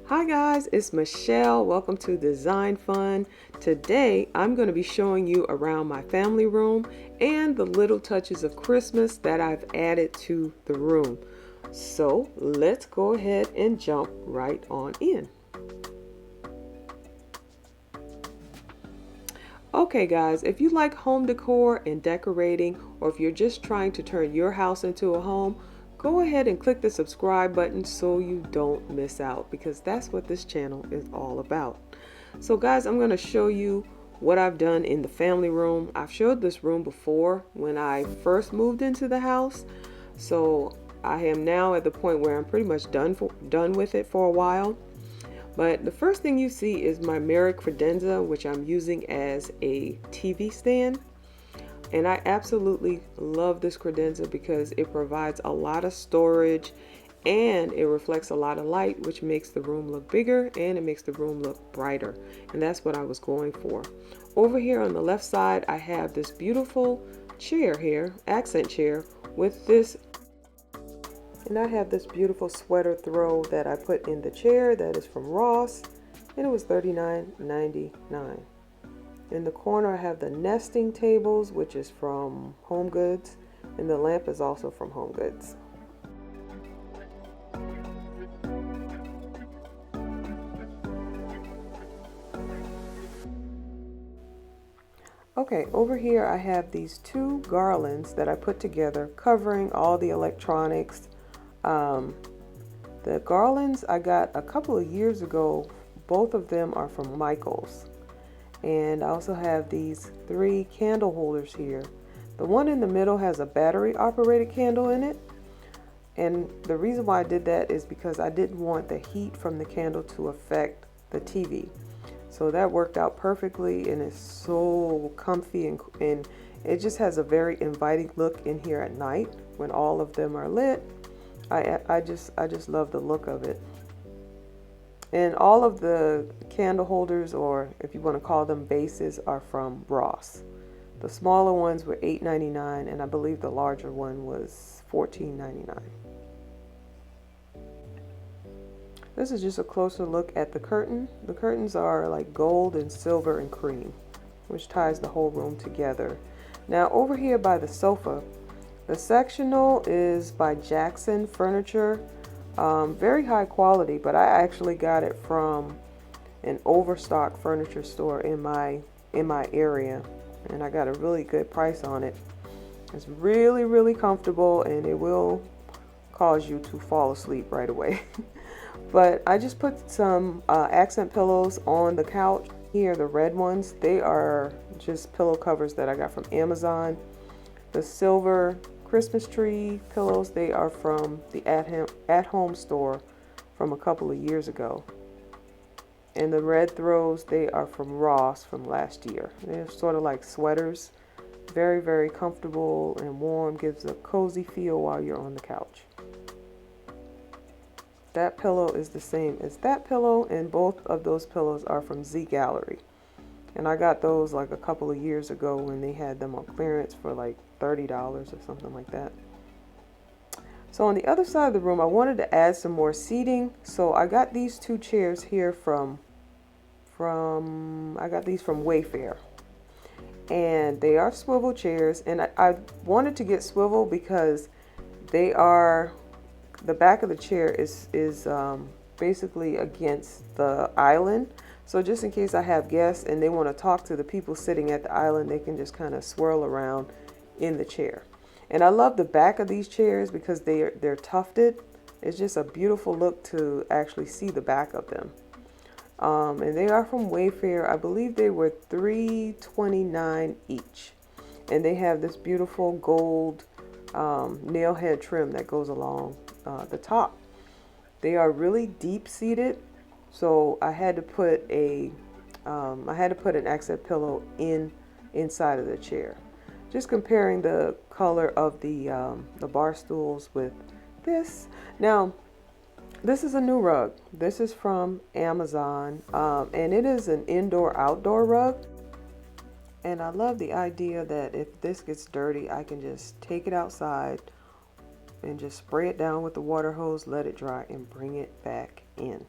Hi guys, it's Michelle. Welcome to Design Fun. Today I'm going to be showing you around my family room and the little touches of Christmas that I've added to the room. So let's go ahead and jump right on in. Okay guys, if you like home decor and decorating, or if you're just trying to turn your house into a home, go ahead and click the subscribe button so you don't miss out, because that's what this channel is all about. So guys, I'm going to show you what I've done in the family room. I've showed this room before when I first moved into the house. So I am now at the point where I'm pretty much done with it for a while. But the first thing you see is my mirror credenza, which I'm using as a TV stand. And I absolutely love this credenza because it provides a lot of storage and it reflects a lot of light, which makes the room look bigger and it makes the room look brighter. And that's what I was going for. Over here on the left side, I have this beautiful chair here, accent chair, with this. And I have this beautiful sweater throw that I put in the chair that is from Ross, and it was $39.99. In the corner I have the nesting tables, which is from HOMEGOODS, and the lamp is also from HOMEGOODS. Okay, over here I have these two garlands that I put together covering all the electronics. The garlands I got a couple of years ago. Both of them are from Michael's. And I also have these 3 candle holders here. The one in the middle has a battery operated candle in it. And the reason why I did that is because I didn't want the heat from the candle to affect the TV. So that worked out perfectly, and it's so comfy, and it just has a very inviting look in here at night when all of them are lit. I just love the look of it. And all of the candle holders, or if you want to call them bases, are from Ross. The smaller ones were $8.99, and I believe the larger one was $14.99. This is just a closer look at the curtain. The curtains are like gold and silver and cream, which ties the whole room together. Now over here by the sofa, the sectional is by Jackson Furniture. Very high quality, but I actually got it from an overstock furniture store in my area, and I got a really good price on it. It's really comfortable, and it will cause you to fall asleep right away. But I just put some accent pillows on the couch here. The red ones, they are just pillow covers that I got from Amazon. The silver Christmas tree pillows, they are from the at home store from a couple of years ago. And the red throws, they are from Ross from last year. They're sort of like sweaters. Very comfortable and warm, gives a cozy feel while you're on the couch. That pillow is the same as that pillow, and both of those pillows are from Z Gallery. And I got those like a couple of years ago when they had them on clearance for like $30 or something like that. So on the other side of the room, I wanted to add some more seating. So I got these 2 chairs here from I got these from WAYFAIR. And they are swivel chairs. And I wanted to get swivel because they are, the back of the chair is basically against the island. So just in case I have guests and they want to talk to the people sitting at the island, they can just kind of swirl around in the chair. And I love the back of these chairs because they're tufted. It's just a beautiful look to actually see the back of them. And they are from WAYFAIR. I believe they were $3.29 each. And they have this beautiful gold nail head trim that goes along the top. They are really deep seated, so I had to put an accent pillow inside of the chair. Just comparing the color of the bar stools with this. Now, this is a new rug. This is from Amazon, and it is an indoor-outdoor rug. And I love the idea that if this gets dirty, I can just take it outside and just spray it down with the water hose, let it dry, and bring it back in.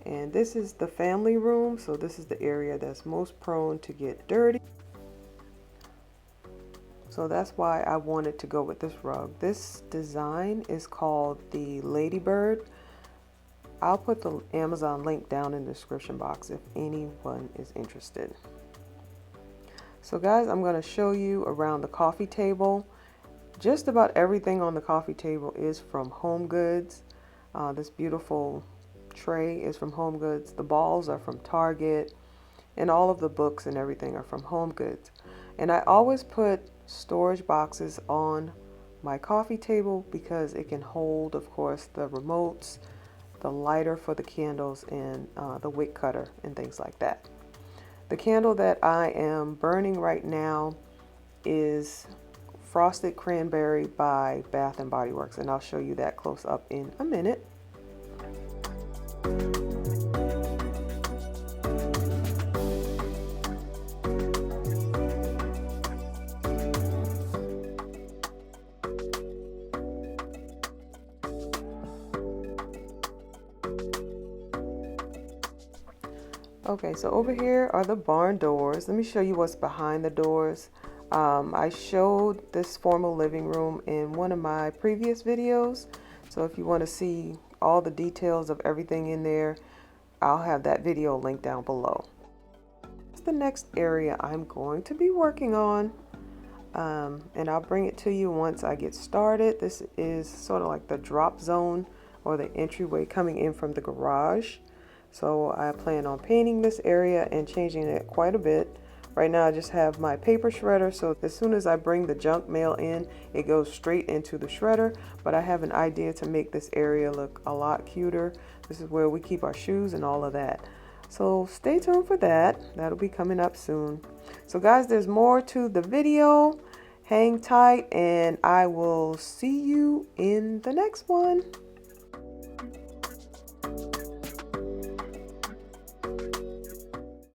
And this is the family room, so this is the area that's most prone to get dirty. So that's why I wanted to go with this rug. This design is called the Ladybird. I'll put the Amazon link down in the description box if anyone is interested. So guys, I'm going to show you around the coffee table. Just about everything on the coffee table is from HOMEGOODS. This beautiful tray is from HOMEGOODS. The balls are from Target, and all of the books and everything are from HOMEGOODS. And I always put storage boxes on my coffee table because it can hold, of course, the remotes, the lighter for the candles, and the wick cutter and things like that. The candle that I am burning right now is Frosted Cranberry by Bath and Body Works, and I'll show you that close up in a minute. Okay, so over here are the barn doors. Let me show you what's behind the doors. I showed this formal living room in one of my previous videos. So if you want to see all the details of everything in there, I'll have that video linked down below. That's the next area I'm going to be working on. And I'll bring it to you once I get started. This is sort of like the drop zone or the entryway coming in from the garage. So I plan on painting this area and changing it quite a bit. Right now I just have my paper shredder, so as soon as I bring the junk mail in, it goes straight into the shredder. But I have an idea to make this area look a lot cuter. This is where we keep our shoes and all of that. So stay tuned for that. That'll be coming up soon. So guys, there's more to the video. Hang tight and I will see you in the next one.